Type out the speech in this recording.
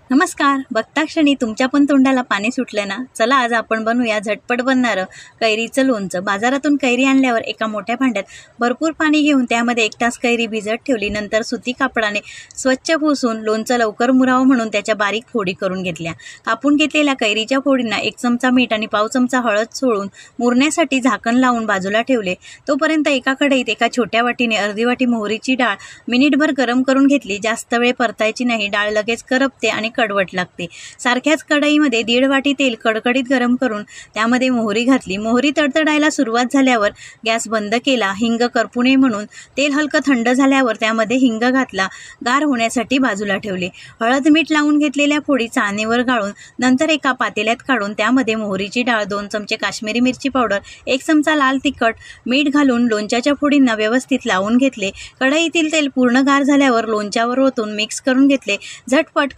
नमस्कार. बघता क्षणी तुमच्या पण तोंडाला पाणी सुटलं ना? चला आज आपण बनवूया झटपट बनणारं कैरीचं लोणचं. बाजारातून कैरी आणल्यावर एका मोठ्या भांड्यात भरपूर पाणी घेऊन त्यामध्ये 1 तास कैरी भिजत ठेवली. नंतर सुती कापडाने स्वच्छ पुसून लोणचं लवकर मुरावं म्हणून त्याच्या बारीक फोडी करून घेतल्या. कापून घेतलेल्या कैरीच्या फोडींना 1 चमचा मीठ आणि पाव चमचा हळद सोडून मुरण्यासाठी झाकण लावून बाजूला ठेवले. तोपर्यंत एका कढईत एका छोट्या वाटीने अर्धी वाटी मोहरीची डाळ मिनिटभर गरम करून घेतली. जास्त वेळ परतायची नाही, डाळ लगेच करपते आणि कडवट लागते. सारख्याच कढईमध्ये 1.5 वाटी तेल कडकडीत गरम करून त्यामध्ये मोहरी घातली. मोहरी तडतडायला सुरुवात झाल्यावर गॅस बंद केला. हिंग करपू नये म्हणून तेल हलकं थंड झाल्यावर त्यामध्ये हिंग घातला. गार होण्यासाठी बाजूला ठेवले. हळद मीठ लावून घेतलेल्या फोडी चाळणीवर गाळून नंतर एका पातेल्यात काढून त्यामध्ये मोहरीची डाळ, 2 चमचे काश्मीरी मिरची पावडर, 1 चमचा लाल तिखट, मीठ घालून लोणच्याच्या फोडींना व्यवस्थित लावून घेतले. कढईतील तेल पूर्ण गार झाल्यावर लोणच्यावर ओतून मिक्स करून घेतले. झटपट